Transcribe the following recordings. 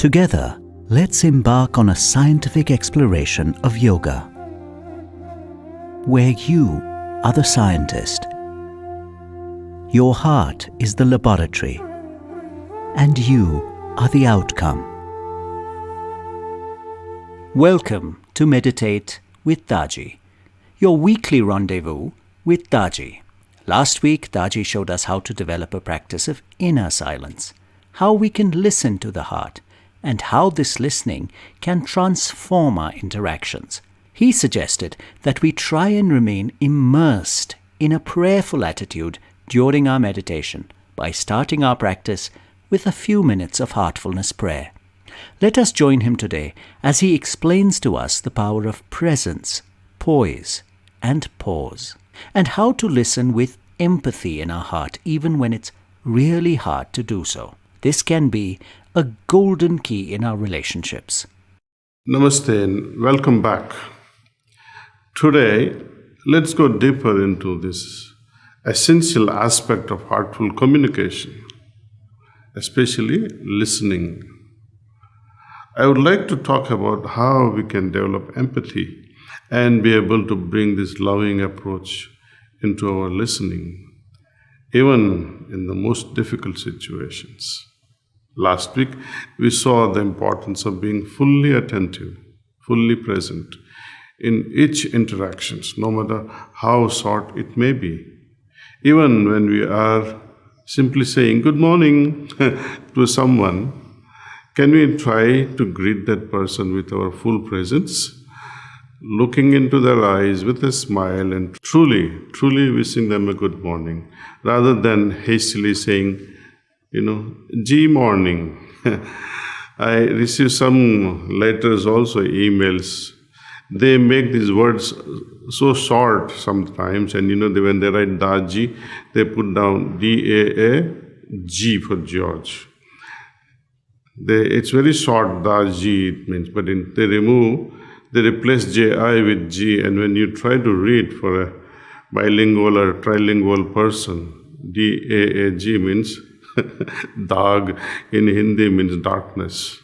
Together, let's embark on a scientific exploration of yoga, where you are the scientist, your heart is the laboratory, and you are the outcome. Welcome to Meditate with Daaji, your weekly rendezvous with Daaji. Last week, Daaji showed us how to develop a practice of inner silence, how we can listen to the heart, and how this listening can transform our interactions. He suggested that we try and remain immersed in a prayerful attitude during our meditation by starting our practice with a few minutes of heartfulness prayer. Let us join him today as he explains to us the power of presence, poise, and pause, and how to listen with empathy in our heart even when it's really hard to do so. This can be a golden key in our relationships. Namaste and welcome back. Today, let's go deeper into this essential aspect of heartful communication, especially listening. I would like to talk about how we can develop empathy and be able to bring this loving approach into our listening, even in the most difficult situations. Last week, we saw the importance of being fully attentive, fully present in each interaction, no matter how short it may be. Even when we are simply saying good morning to someone, can we try to greet that person with our full presence, looking into their eyes with a smile and truly wishing them a good morning, rather than hastily saying, G morning. I receive some letters also, emails. They make these words so short sometimes, and when they write Daaji, they put down D-A-A-G for George. It's very short, Daaji it means, but they replace J-I with G, and when you try to read for a bilingual or trilingual person, D-A-A-G means Daag in Hindi means darkness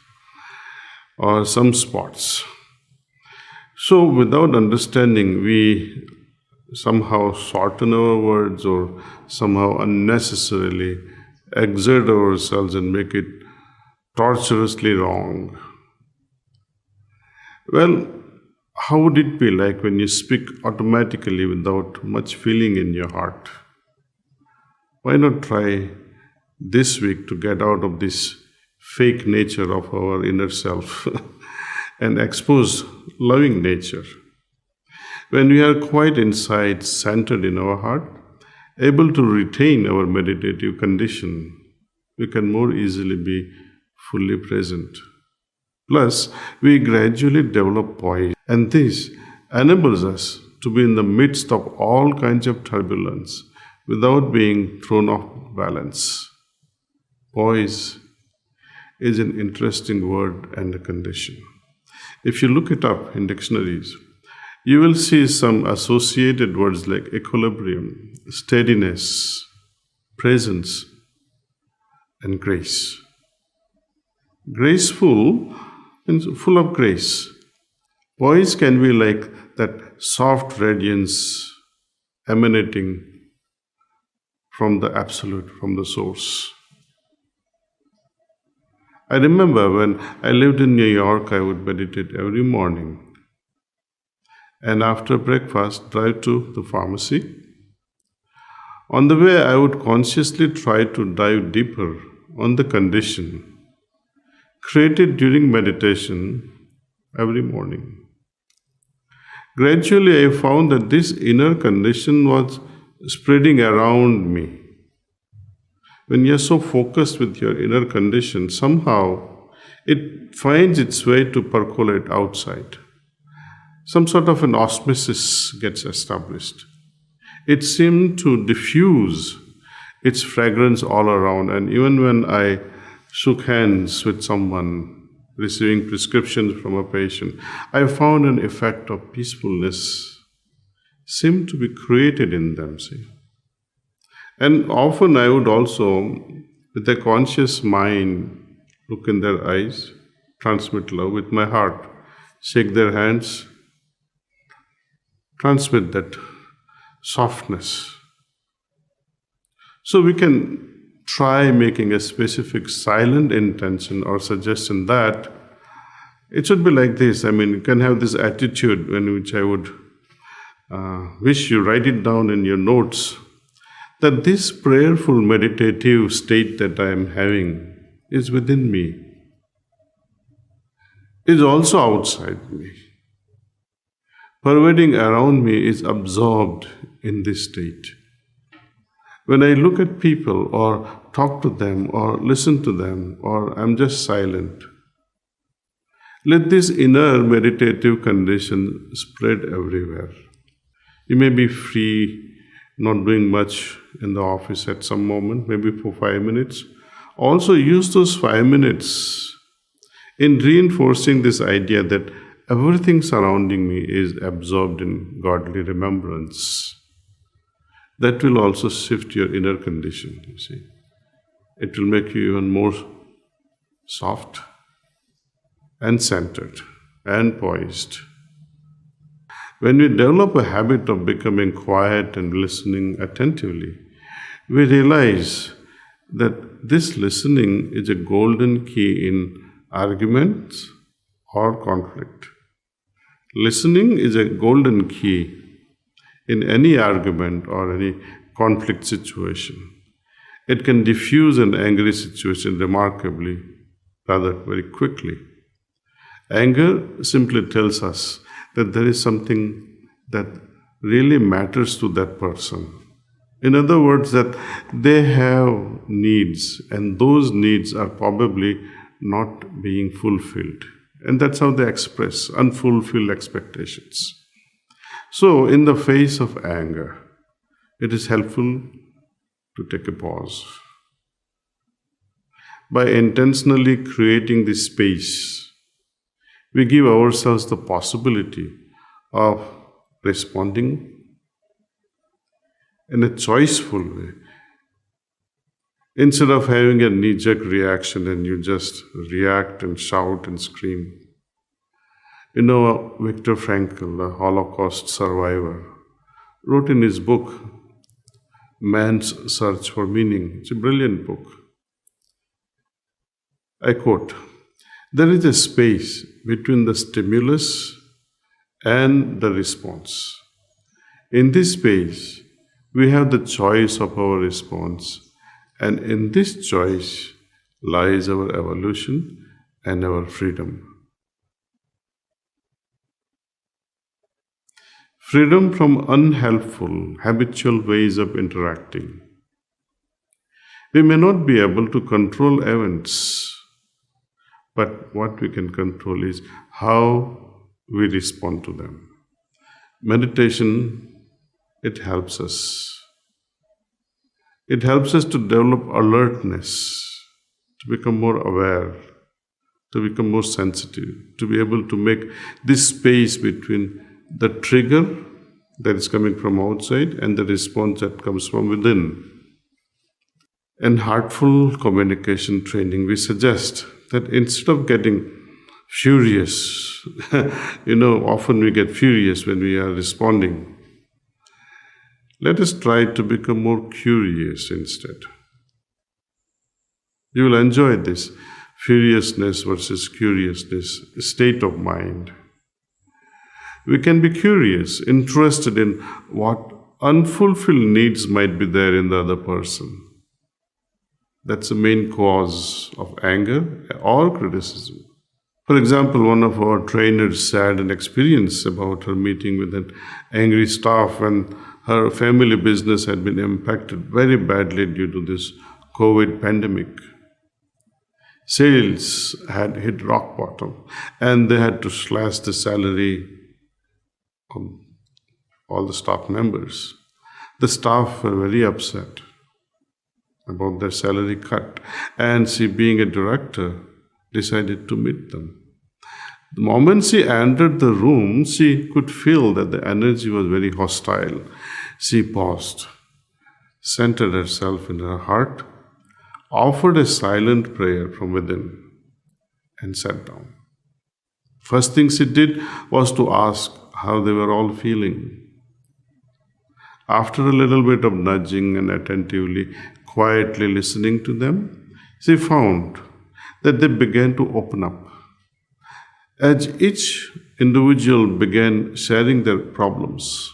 or some spots. So without understanding, we somehow shorten our words or somehow unnecessarily exert ourselves and make it torturously wrong. Well, how would it be like when you speak automatically without much feeling in your heart? Why not try this week to get out of this fake nature of our inner self and expose loving nature? When we are quite inside, centered in our heart, able to retain our meditative condition, we can more easily be fully present. Plus, we gradually develop poise, and this enables us to be in the midst of all kinds of turbulence without being thrown off balance. Poise is an interesting word and a condition. If you look it up in dictionaries, you will see some associated words like equilibrium, steadiness, presence, and grace. Graceful means full of grace. Poise can be like that soft radiance emanating from the absolute, from the source. I remember when I lived in New York, I would meditate every morning. And after breakfast, drive to the pharmacy. On the way, I would consciously try to dive deeper on the condition created during meditation every morning. Gradually, I found that this inner condition was spreading around me. When you're so focused with your inner condition, somehow it finds its way to percolate outside. Some sort of an osmosis gets established. It seemed to diffuse its fragrance all around, and even when I shook hands with someone receiving prescriptions from a patient, I found an effect of peacefulness seemed to be created in them, see. And often I would also, with a conscious mind, look in their eyes transmit love with my heart. Shake their hands, transmit that softness. So we can try making a specific silent intention or suggestion that it should be like this. You can have this attitude in which I would wish you write it down in your notes, that this prayerful meditative state that I am having is within me, is also outside me. Pervading around me is absorbed in this state. When I look at people or talk to them or listen to them or I'm just silent, let this inner meditative condition spread everywhere. You may be free, not doing much in the office at some moment, maybe for 5 minutes. Also use those 5 minutes in reinforcing this idea that everything surrounding me is absorbed in godly remembrance. That will also shift your inner condition, you see. It will make you even more soft and centered and poised. When we develop a habit of becoming quiet and listening attentively, we realize that this listening is a golden key in arguments or conflict. Listening is a golden key in any argument or any conflict situation. It can diffuse an angry situation remarkably, rather very quickly. Anger simply tells us that there is something that really matters to that person. In other words, that they have needs, and those needs are probably not being fulfilled. And that's how they express unfulfilled expectations. So, in the face of anger, it is helpful to take a pause. By intentionally creating this space, we give ourselves the possibility of responding in a choiceful way. Instead of having a knee-jerk reaction and you just react and shout and scream. Viktor Frankl, the Holocaust survivor, wrote in his book, Man's Search for Meaning. It's a brilliant book. I quote, "There is a space between the stimulus and the response. In this space, we have the choice of our response, and in this choice lies our evolution and our freedom." Freedom from unhelpful, habitual ways of interacting. We may not be able to control events, but what we can control is how we respond to them. Meditation, it helps us. It helps us to develop alertness, to become more aware, to become more sensitive, to be able to make this space between the trigger that is coming from outside and the response that comes from within. In heartful communication training, we suggest that instead of getting furious, often we get furious when we are responding, let us try to become more curious instead. You will enjoy this furiousness versus curiousness state of mind. We can be curious, interested in what unfulfilled needs might be there in the other person. That's the main cause of anger or criticism. For example, one of our trainers shared an experience about her meeting with an angry staff when her family business had been impacted very badly due to this COVID pandemic. Sales had hit rock bottom and they had to slash the salary of all the staff members. The staff were very upset about their salary cut, and she, being a director, decided to meet them. The moment she entered the room, she could feel that the energy was very hostile. She paused, centered herself in her heart, offered a silent prayer from within, and sat down. First thing she did was to ask how they were all feeling. After a little bit of nudging and attentively, quietly listening to them, she found that they began to open up. As each individual began sharing their problems,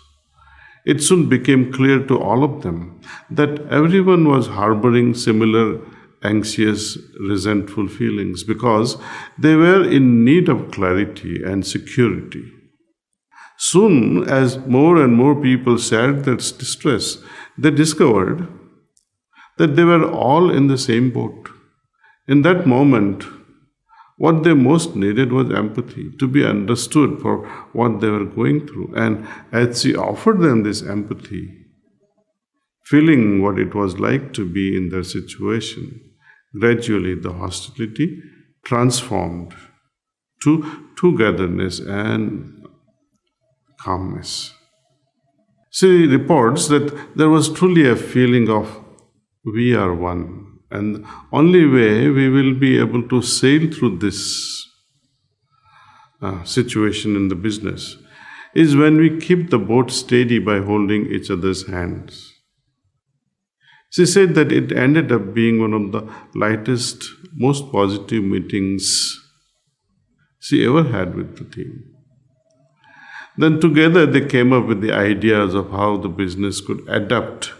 it soon became clear to all of them that everyone was harboring similar anxious, resentful feelings because they were in need of clarity and security. Soon, as more and more people shared their distress, they discovered that they were all in the same boat. In that moment, what they most needed was empathy, to be understood for what they were going through. And as she offered them this empathy, feeling what it was like to be in their situation, gradually the hostility transformed to togetherness and calmness. She reports that there was truly a feeling of we are one. And the only way we will be able to sail through this situation in the business is when we keep the boat steady by holding each other's hands. She said that it ended up being one of the lightest, most positive meetings she ever had with the team. Then together they came up with the ideas of how the business could adapt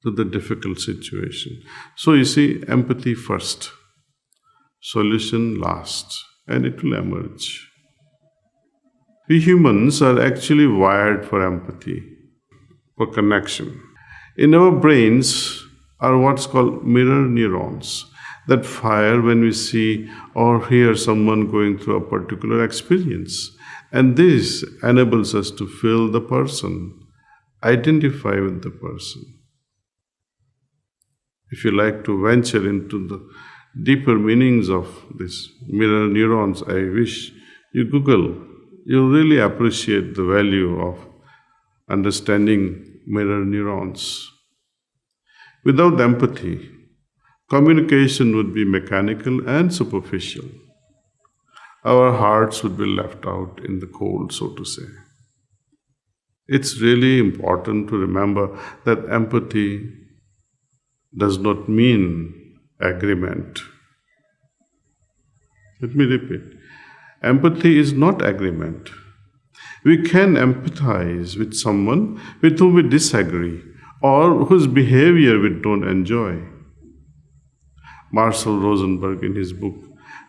to the difficult situation. So you see, empathy first, solution last, and it will emerge. We humans are actually wired for empathy, for connection. In our brains are what's called mirror neurons that fire when we see or hear someone going through a particular experience. And this enables us to feel the person, identify with the person. If you like to venture into the deeper meanings of these mirror neurons, I wish you Google. You'll really appreciate the value of understanding mirror neurons. Without empathy, communication would be mechanical and superficial. Our hearts would be left out in the cold, so to say. It's really important to remember that empathy does not mean agreement. Let me repeat. Empathy is not agreement. We can empathize with someone with whom we disagree or whose behavior we don't enjoy. Marshall Rosenberg, in his book,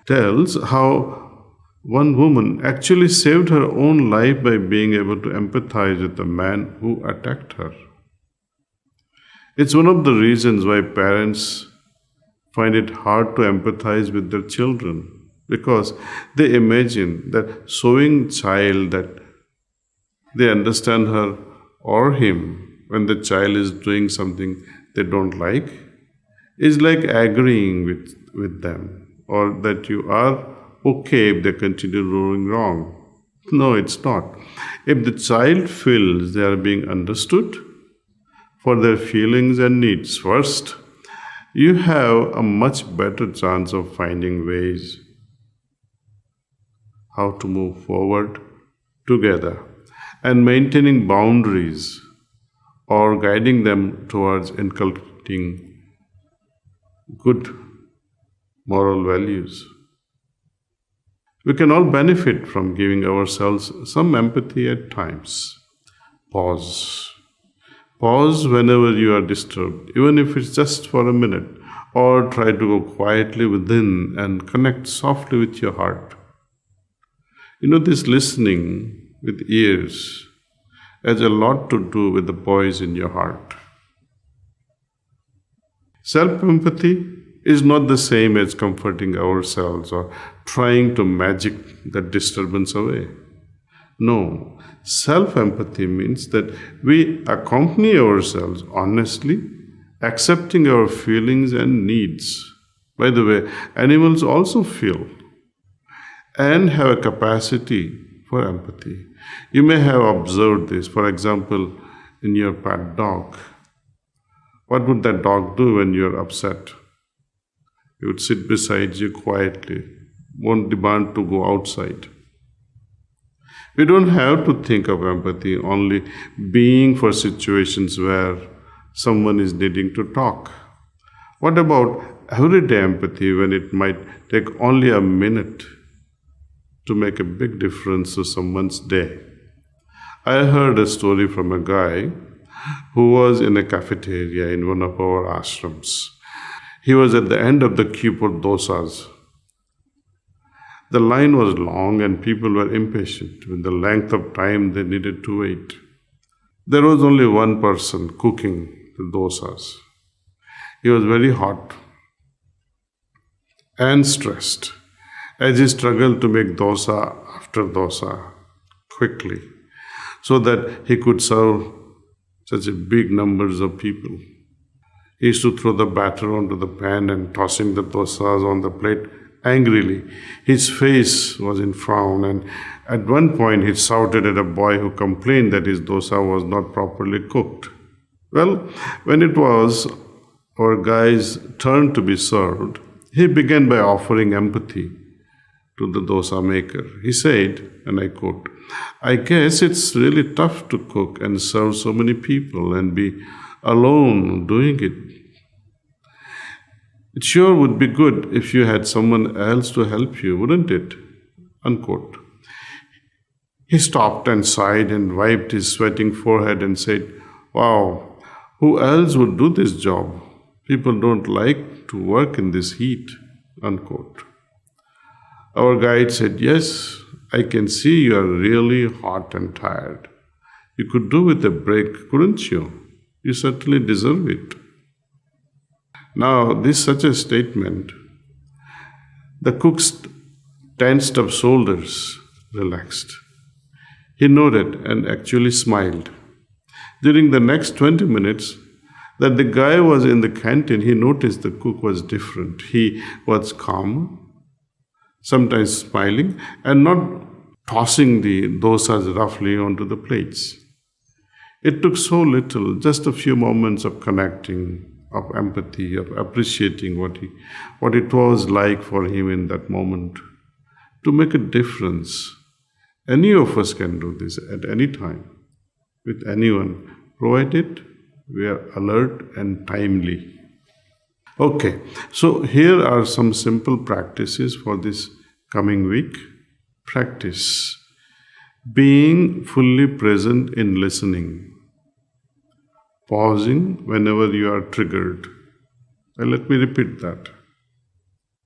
tells how one woman actually saved her own life by being able to empathize with the man who attacked her. It's one of the reasons why parents find it hard to empathize with their children, because they imagine that showing child that they understand her or him when the child is doing something they don't like is like agreeing with them, or that you are okay if they continue doing wrong. No, it's not. If the child feels they are being understood for their feelings and needs first, you have a much better chance of finding ways how to move forward together and maintaining boundaries or guiding them towards inculcating good moral values. We can all benefit from giving ourselves some empathy at times. Pause. Pause whenever you are disturbed, even if it's just for a minute, or try to go quietly within and connect softly with your heart. This listening with ears has a lot to do with the poise in your heart. Self-empathy is not the same as comforting ourselves or trying to magic that disturbance away. No, self-empathy means that we accompany ourselves honestly, accepting our feelings and needs. By the way, animals also feel and have a capacity for empathy. You may have observed this, for example, in your pet dog. What would that dog do when you're upset? It would sit beside you quietly, won't demand to go outside. We don't have to think of empathy only being for situations where someone is needing to talk. What about everyday empathy when it might take only a minute to make a big difference to someone's day? I heard a story from a guy who was in a cafeteria in one of our ashrams. He was at the end of the queue for dosas. The line was long and people were impatient with the length of time they needed to wait. There was only one person cooking the dosas. He was very hot and stressed as he struggled to make dosa after dosa quickly so that he could serve such a big numbers of people. He used to throw the batter onto the pan and tossing the dosas on the plate angrily. His face was in frown, and at one point he shouted at a boy who complained that his dosa was not properly cooked. Well, when it was our guy's turn to be served, he began by offering empathy to the dosa maker. He said, and I quote, "I guess it's really tough to cook and serve so many people and be alone doing it. It sure would be good if you had someone else to help you, wouldn't it?" Unquote. He stopped and sighed and wiped his sweating forehead and said, "Wow, who else would do this job? People don't like to work in this heat." Unquote. Our guide said, "Yes, I can see you are really hot and tired. You could do with a break, couldn't you? You certainly deserve it." Now, this such a statement, the cook's tensed up shoulders relaxed. He nodded and actually smiled. During the next 20 minutes that the guy was in the canteen, he noticed the cook was different. He was calm, sometimes smiling, and not tossing the dosas roughly onto the plates. It took so little, just a few moments of connecting, of empathy, of appreciating what it was like for him in that moment, to make a difference. Any of us can do this at any time, with anyone, provided we are alert and timely. Okay, so here are some simple practices for this coming week. Practice being fully present in listening. Pausing whenever you are triggered. Well, let me repeat that.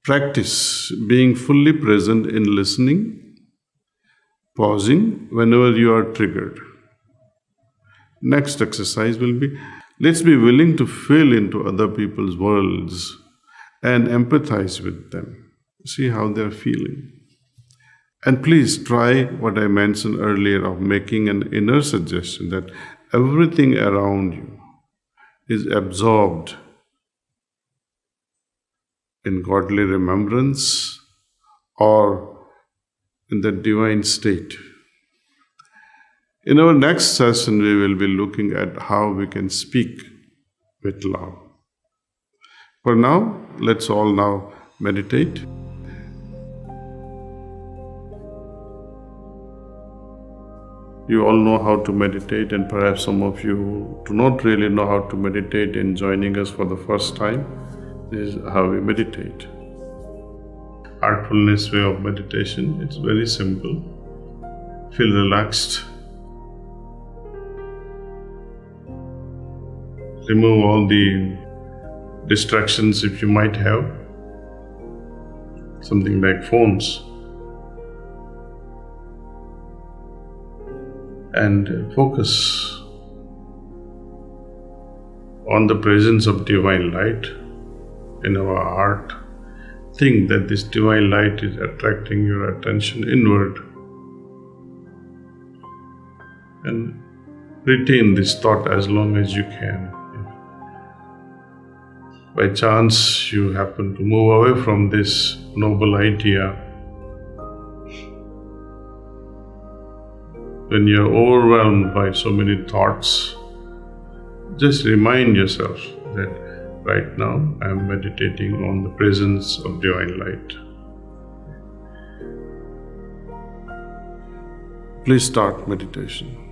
Practice being fully present in listening, pausing whenever you are triggered. Next exercise will be, let's be willing to feel into other people's worlds and empathize with them. See how they're feeling. And please try what I mentioned earlier of making an inner suggestion that everything around you is absorbed in godly remembrance or in the divine state. In our next session, we will be looking at how we can speak with love. For now, let's all now meditate. You all know how to meditate, and perhaps some of you do not really know how to meditate and joining us for the first time. This is how we meditate. Heartfulness way of meditation. It's very simple. Feel relaxed. Remove all the distractions if you might have. Something like phones. And focus on the presence of divine light in our heart. Think that this divine light is attracting your attention inward. And retain this thought as long as you can. If by chance you happen to move away from this noble idea, when you're overwhelmed by so many thoughts, just remind yourself that right now I am meditating on the presence of divine light. Please start meditation.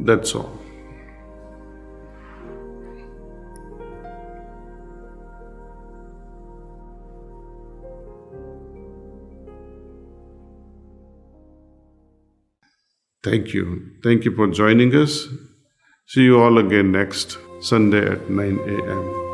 That's all. Thank you. Thank you for joining us. See you all again next Sunday at 9 a.m.